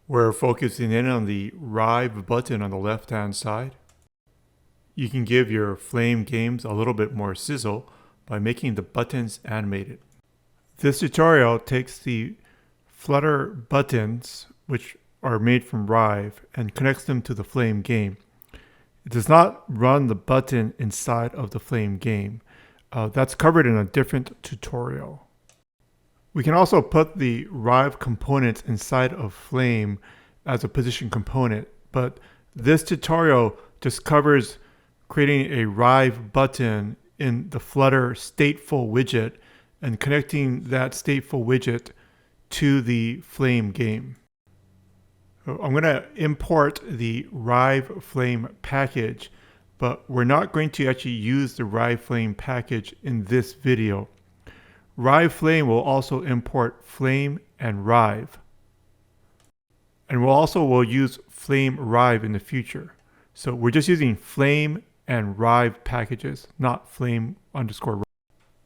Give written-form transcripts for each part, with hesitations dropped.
We're focusing in on the Rive button on the left-hand side. You can give your Flame games a little bit more sizzle by making the buttons animated. This tutorial takes the Flutter buttons, which are made from Rive, and connects them to the Flame game. It does not run the button inside of the Flame game. That's covered in a different tutorial. We can also put the Rive components inside of Flame as a position component, but this tutorial just covers creating a Rive button in the Flutter stateful widget and connecting that stateful widget to the Flame game. So I'm going to import the Rive Flame package, but we're not going to actually use the Rive Flame package in this video. Rive Flame will also import Flame and Rive. And we'll use Flame Rive in the future. So we're just using Flame and Rive packages, not Flame _Rive.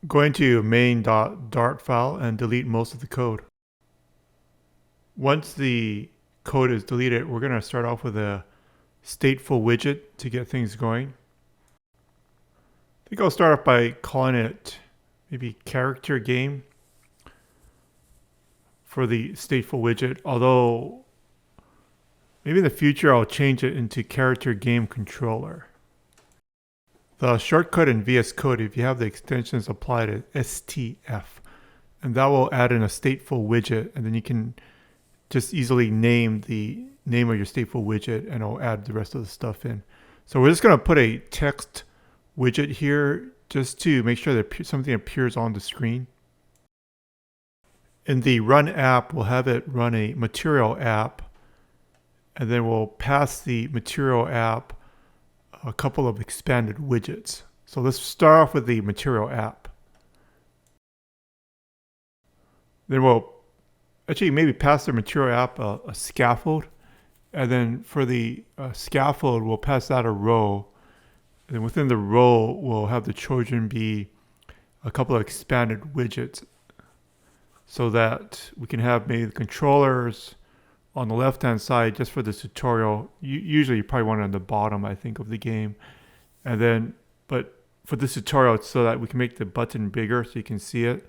Going to main.dart file and delete most of the code. Once the code is deleted, we're going to start off with a stateful widget to get things going. I think I'll start off by calling it maybe character game for the stateful widget, although maybe in the future I'll change it into character game controller. The shortcut in VS Code, if you have the extensions applied, is STF, and that will add in a stateful widget, and then you can just easily name the name of your stateful widget and it'll add the rest of the stuff in. So we're just going to put a text widget here just to make sure that something appears on the screen. In the run app, we'll have it run a material app, and then we'll pass the material app a couple of expanded widgets. So let's start off with the material app. Then we'll actually maybe pass the material app a scaffold, and then for the scaffold, we'll pass that a row. And within the row, we'll have the Trojan be a couple of expanded widgets so that we can have maybe the controllers on the left-hand side just for this tutorial. Usually you probably want it on the bottom, I think, of the game. And then, but for this tutorial, it's so that we can make the button bigger so you can see it.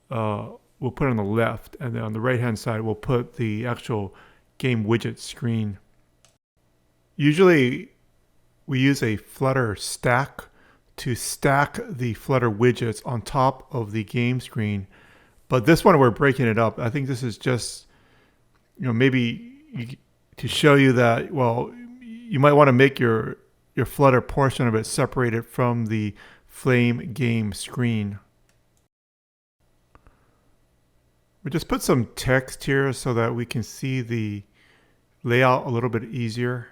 We'll put it on the left, and then on the right-hand side, we'll put the actual game widget screen. Usually, we use a Flutter stack to stack the Flutter widgets on top of the game screen. But this one, we're breaking it up. I think this is just, maybe to show you that, well, you might want to make your Flutter portion of it separated from the Flame game screen. We just put some text here so that we can see the layout a little bit easier.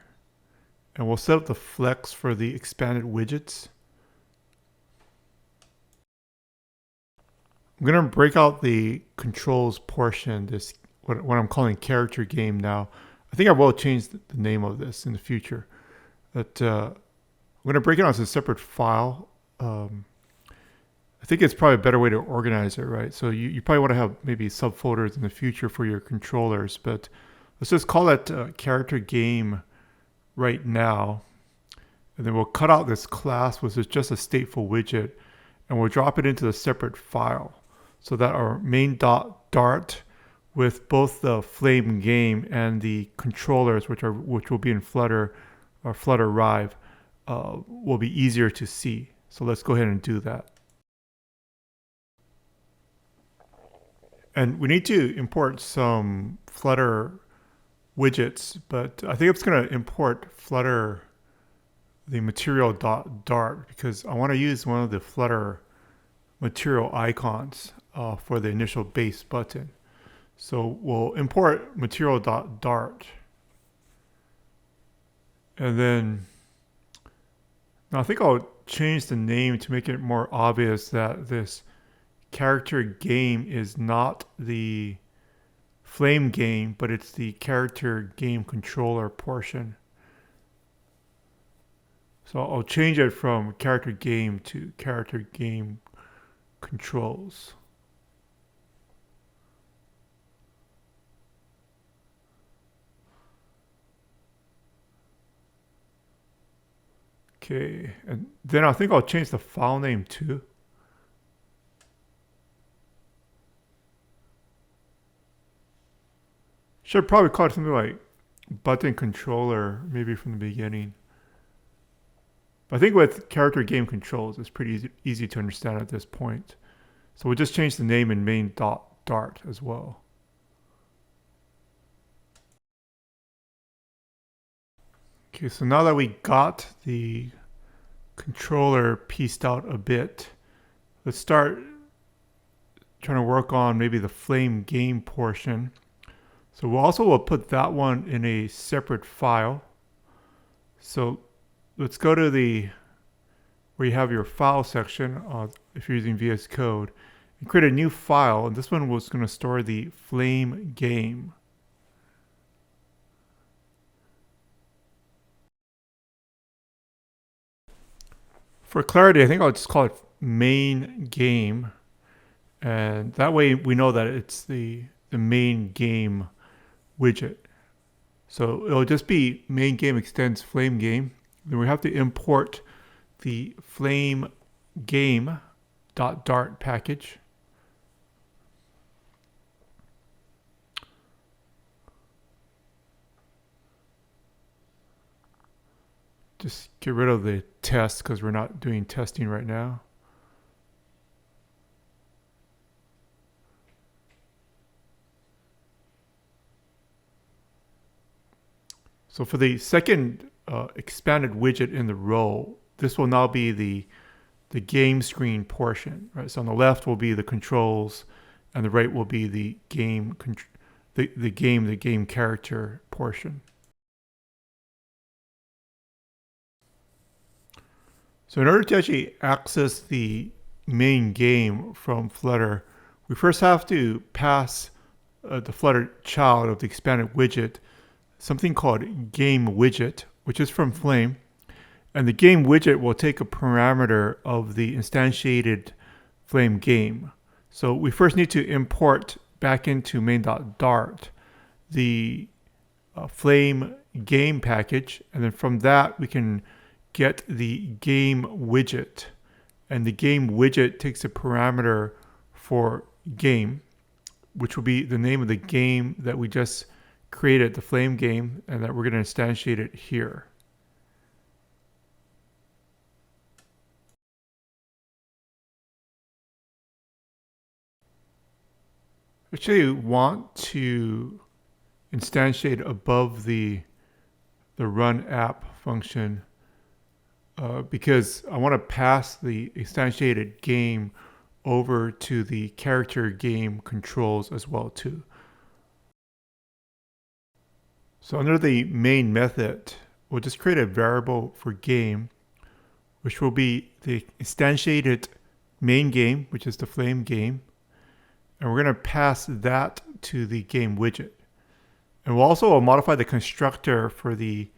And we'll set up the flex for the expanded widgets. I'm going to break out the controls portion, this what I'm calling character game now. I think I will change the name of this in the future. But I'm going to break it out as a separate file. I think it's probably a better way to organize it, right? So you probably want to have maybe subfolders in the future for your controllers, but let's just call it character game right now. And then we'll cut out this class, which is just a stateful widget, and we'll drop it into a separate file so that our main.dart with both the Flame game and the controllers, which will be in Flutter or Flutter Rive, will be easier to see. So let's go ahead and do that. And we need to import some Flutter widgets, but I think it's going to import Flutter, the material.dart, because I want to use one of the Flutter material icons for the initial base button. So we'll import material.dart. And then, now I think I'll change the name to make it more obvious that this character game is not the Flame game, but it's the character game controller portion. So I'll change it from character game to character game controls. Okay, and then I think I'll change the file name too. Should probably call it something like button controller, maybe from the beginning. But I think with character game controls, it's pretty easy to understand at this point. So we'll just change the name in main.dart as well. Okay, so now that we got the controller pieced out a bit, let's start trying to work on maybe the flame game portion. So we'll put that one in a separate file. So let's go to where you have your file section, if you're using VS Code, and create a new file. And this one was going to store the flame game. For clarity, I think I'll just call it main game. And that way we know that it's the main game widget. So it'll just be main game extends flame game. Then we have to import the flame game.dart package. Just get rid of the test because we're not doing testing right now. So for the second expanded widget in the row, this will now be the game screen portion, right? So on the left will be the controls, and the right will be the game character portion. So in order to actually access the main game from Flutter, we first have to pass the Flutter child of the expanded widget something called game widget, which is from Flame. And the game widget will take a parameter of the instantiated Flame game. So we first need to import back into main.dart the Flame game package. And then from that, we can get the game widget. And the game widget takes a parameter for game, which will be the name of the game that we just created, the flame game, and that we're going to instantiate it here. Actually, you want to instantiate above the run app function because I want to pass the instantiated game over to the character game controls as well too. So under the main method, we'll just create a variable for game, which will be the instantiated main game, which is the flame game. And we're going to pass that to the game widget. And we'll also modify the constructor for the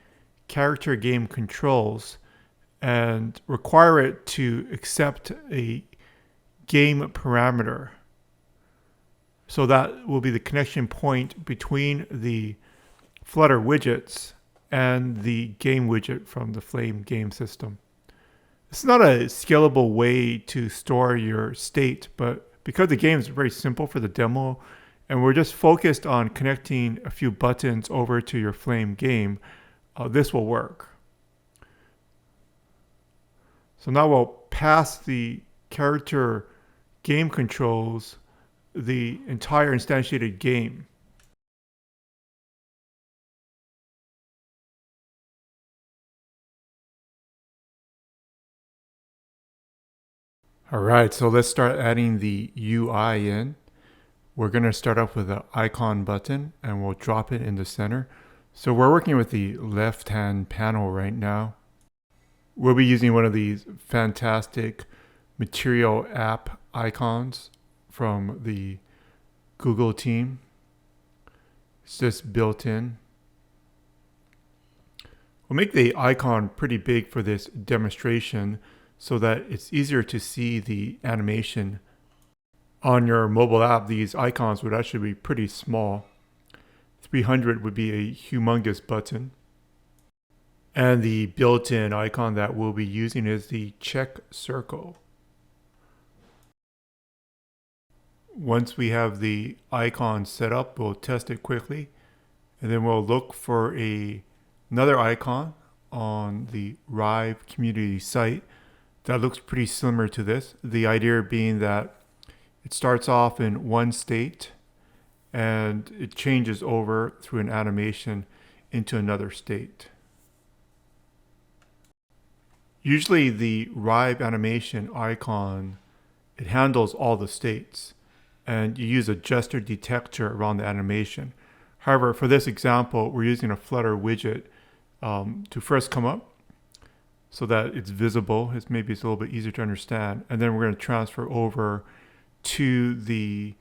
character game controls and require it to accept a game parameter. So that will be the connection point between the Flutter widgets and the game widget from the Flame game system. It's not a scalable way to store your state, but because the game is very simple for the demo, and we're just focused on connecting a few buttons over to your Flame game, this will work. So now we'll pass the character game controls the entire instantiated game. All right, so let's start adding the UI in. We're going to start off with the icon button and we'll drop it in the center. So we're working with the left-hand panel right now. We'll be using one of these fantastic material app icons from the Google team. It's just built in. We'll make the icon pretty big for this demonstration so that it's easier to see the animation. On your mobile app, these icons would actually be pretty small. 300 would be a humongous button. And the built-in icon that we'll be using is the check circle. Once we have the icon set up, we'll test it quickly, and then we'll look for another icon on the Rive community site that looks pretty similar to this. The idea being that it starts off in one state and it changes over through an animation into another state. Usually the Rive animation icon, it handles all the states, and you use a gesture detector around the animation. However, for this example, we're using a Flutter widget to first come up so that it's visible. Maybe it's a little bit easier to understand. And then we're going to transfer over to the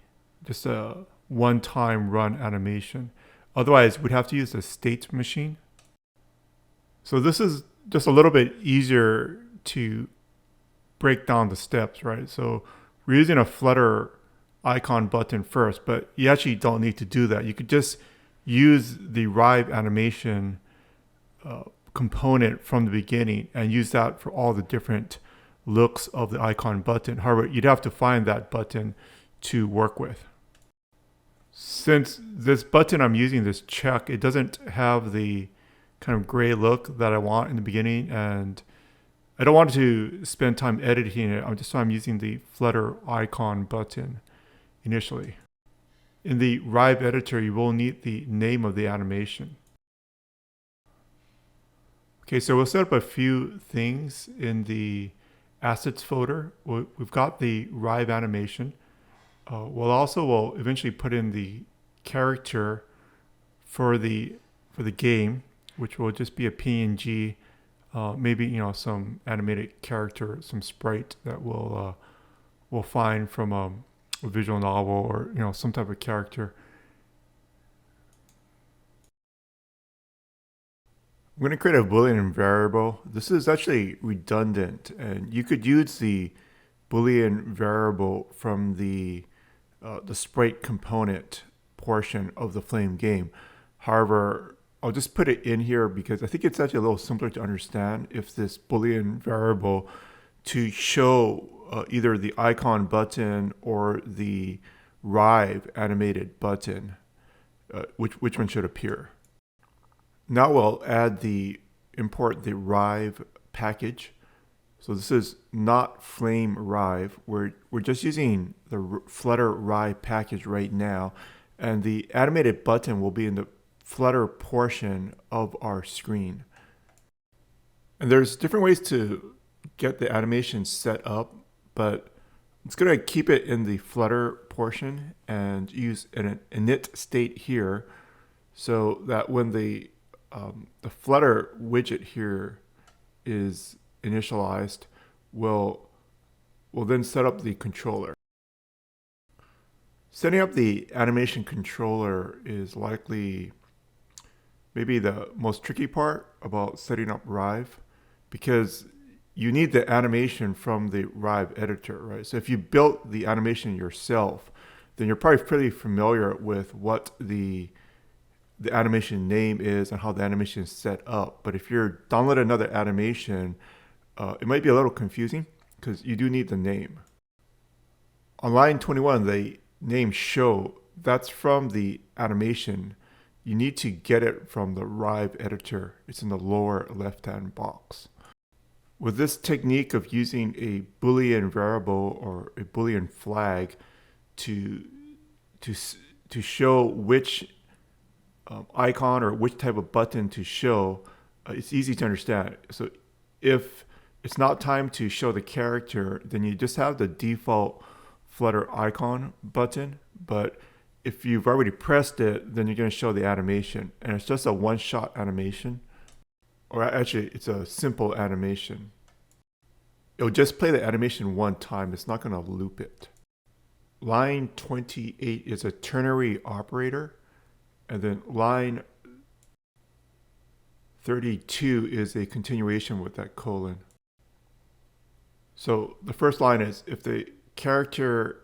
just a one-time run animation. Otherwise, we'd have to use a state machine. So this is just a little bit easier to break down the steps, right? So we're using a Flutter icon button first, but you actually don't need to do that. You could just use the Rive animation component from the beginning and use that for all the different looks of the icon button. However, you'd have to find that button to work with. Since this button I'm using, this check, it doesn't have the kind of gray look that I want in the beginning, and I don't want to spend time editing it. I'm using the Flutter icon button initially. In the Rive editor, you will need the name of the animation. Okay, so we'll set up a few things in the assets folder. We've got the Rive animation. We'll eventually put in the character for the game, which will just be a PNG, maybe some animated character, some sprite that we'll find from a visual novel or some type of character. I'm going to create a Boolean variable. This is actually redundant, and you could use the Boolean variable from the sprite component portion of the Flame game. However, I'll just put it in here because I think it's actually a little simpler to understand if this Boolean variable to show either the icon button or the Rive animated button, which one should appear. Now we'll import the Rive package. So this is not Flame Rive. We're just using the Flutter Rive package right now, and the animated button will be in the Flutter portion of our screen. And there's different ways to get the animation set up, but it's going to keep it in the Flutter portion and use an init state here, so that when the Flutter widget here is initialized, we'll then set up the controller. Setting up the animation controller is likely maybe the most tricky part about setting up Rive, because you need the animation from the Rive editor, right? So if you built the animation yourself, then you're probably pretty familiar with what the animation name is and how the animation is set up. But if you're downloading another animation, it might be a little confusing because you do need the name. On line 21, the name show, that's from the animation. You need to get it from the Rive editor. It's in the lower left-hand box. With this technique of using a Boolean variable or a Boolean flag to show which icon or which type of button to show, it's easy to understand. So if it's not time to show the character, then you just have the default Flutter icon button. But if you've already pressed it, then you're going to show the animation. And it's just a one-shot animation. Or actually, it's a simple animation. It'll just play the animation one time. It's not going to loop it. Line 28 is a ternary operator. And then line 32 is a continuation with that colon. So the first line is, if the character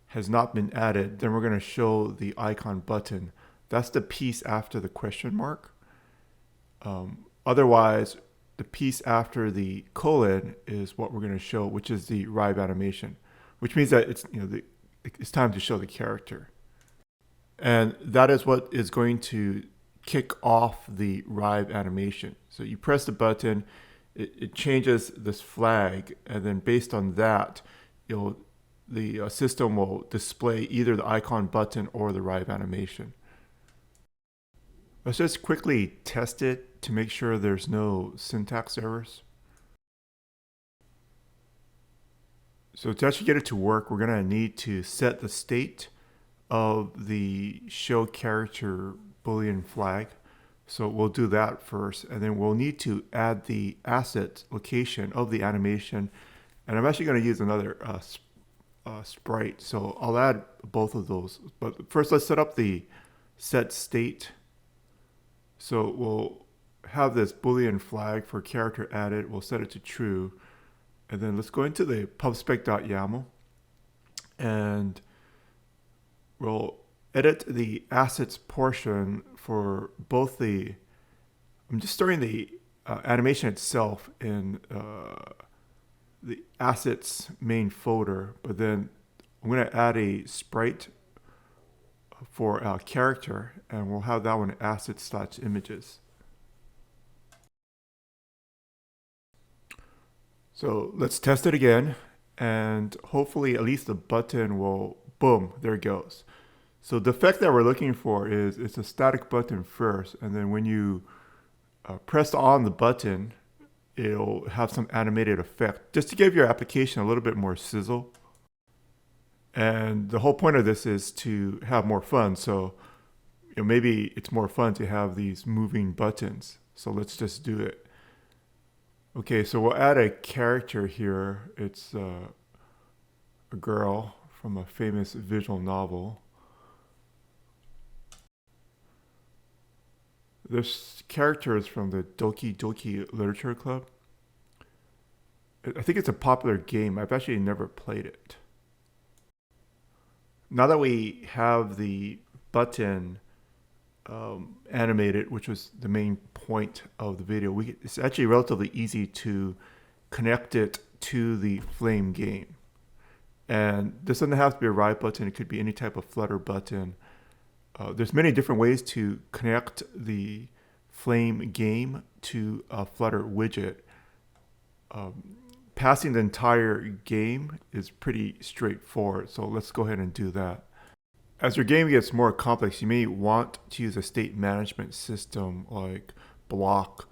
has not been added, then we're going to show the icon button. That's the piece after the question mark. Otherwise, the piece after the colon is what we're going to show, which is the Rive animation, which means that it's time to show the character. And that is what is going to kick off the Rive animation. So you press the button, it changes this flag, and then based on that, the system will display either the icon button or the Rive animation. Let's just quickly test it to make sure there's no syntax errors. So to actually get it to work, we're going to need to set the state of the show character Boolean flag. So we'll do that first, and then we'll need to add the asset location of the animation. And I'm actually going to use another sprite, so I'll add both of those. But first, let's set up the set state. So we'll have this Boolean flag for character added. We'll set it to true. And then let's go into the pubspec.yaml, and we'll edit the assets portion for both the, I'm just storing the animation itself in the assets main folder, but then I'm going to add a sprite for a character, and we'll have that one assets/images. So let's test it again, and hopefully at least the button will, boom, there it goes. So the effect that we're looking for is it's a static button first, and then when you press on the button, it'll have some animated effect, just to give your application a little bit more sizzle. And the whole point of this is to have more fun. So maybe it's more fun to have these moving buttons. So let's just do it. Okay, so we'll add a character here. It's a girl from a famous visual novel. This character is from the Doki Doki Literature Club. I think it's a popular game. I've actually never played it. Now that we have the button animated, which was the main point of the video, it's actually relatively easy to connect it to the Flame game. And this doesn't have to be a Rive button. It could be any type of Flutter button. There's many different ways to connect the Flame game to a Flutter widget. Passing the entire game is pretty straightforward, so let's go ahead and do that. As your game gets more complex, you may want to use a state management system like Block,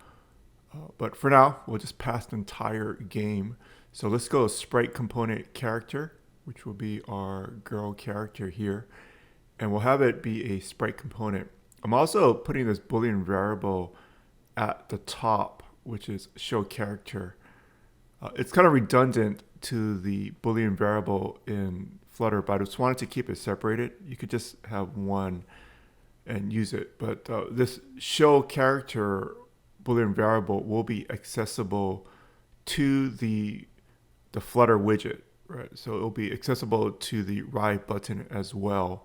but for now, we'll just pass the entire game. So let's go sprite component character, which will be our girl character here, and we'll have it be a sprite component. I'm also putting this Boolean variable at the top, which is show character. It's kind of redundant to the Boolean variable in Flutter, but I just wanted to keep it separated. You could just have one and use it. But this show character Boolean variable will be accessible to the Flutter widget, right? So it'll be accessible to the Rive button as well,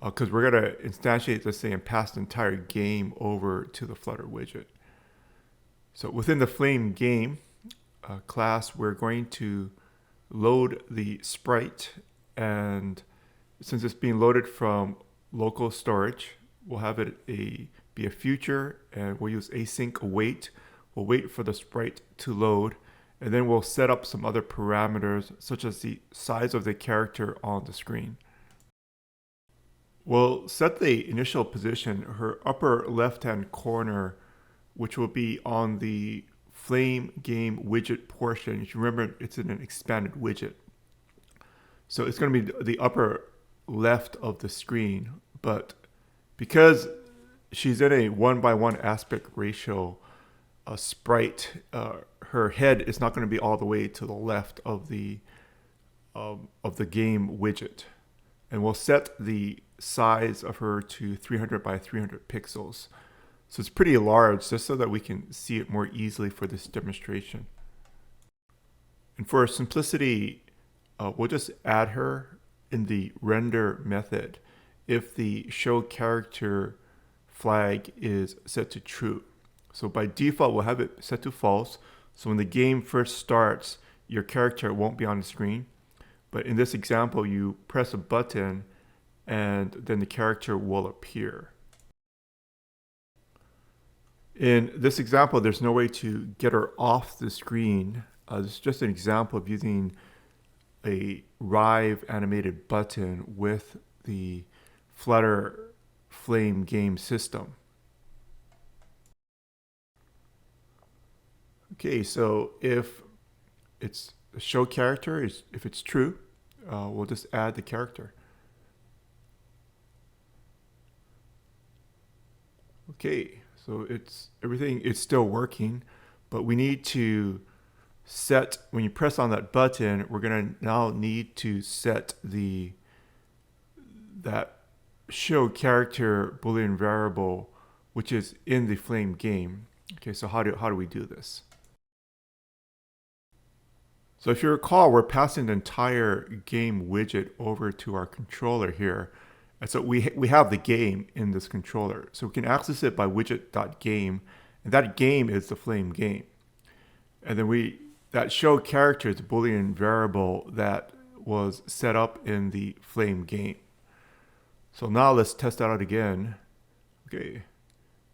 because we're going to instantiate this thing and pass the entire game over to the Flutter widget. So within the Flame game class, we're going to load the sprite, and since it's being loaded from local storage, we'll have it be a future, and we'll use async await. We'll wait for the sprite to load, and then we'll set up some other parameters such as the size of the character on the screen. We'll set the initial position, her upper left-hand corner, which will be on the Flame game widget portion. If you remember, it's in an expanded widget. So it's going to be the upper left of the screen, but because she's in a 1:1 aspect ratio sprite, her head is not going to be all the way to the left of the game widget. And we'll set the size of her to 300 by 300 pixels. So it's pretty large, just so that we can see it more easily for this demonstration. And for simplicity, we'll just add her in the render method if the show character flag is set to true. So by default, we'll have it set to false. So when the game first starts, your character won't be on the screen. But in this example, you press a button and then the character will appear. In this example, there's no way to get her off the screen. This is just an example of using a Rive animated button with the Flutter Flame game system. Okay, so if it's a show character, if it's true, we'll just add the character. Okay, so everything is still working, but we need to set, when you press on that button, we're going to now need to set that show character Boolean variable, which is in the Flame game. Okay, so how do we do this? So if you recall, we're passing the entire game widget over to our controller here. And so we have the game in this controller. So we can access it by widget.game, and that game is the Flame game. And then that show character is a Boolean variable that was set up in the Flame game. So now let's test that out again. Okay,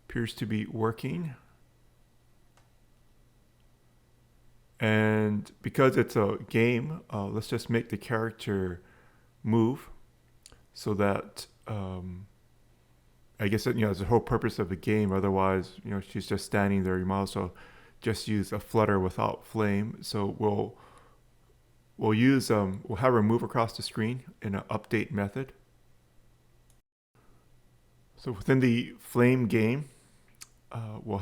appears to be working. And because it's a game, let's just make the character move so that I guess that, it's the whole purpose of the game. Otherwise, she's just standing there. You might also just use a Flutter without Flame. So we'll have her move across the screen in an update method. So within the Flame game, we'll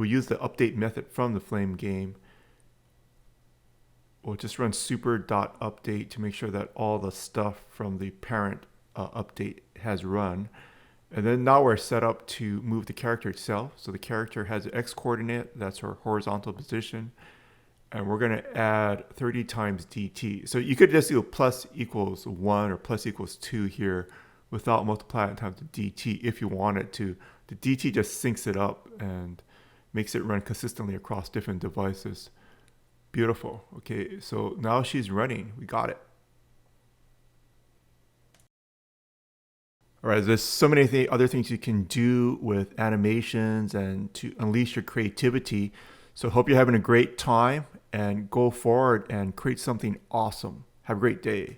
use the update method from the Flame game. We'll just run super.update to make sure that all the stuff from the parent update has run. And then now we're set up to move the character itself. So the character has an X coordinate, that's her horizontal position. And we're going to add 30 times dt. So you could just do plus equals 1 or plus equals 2 here without multiplying times the dt if you wanted to. The dt just syncs it up and makes it run consistently across different devices. Beautiful. Okay, so now she's running. We got it. All right, there's so many other things you can do with animations and to unleash your creativity. So hope you're having a great time and go forward and create something awesome. Have a great day.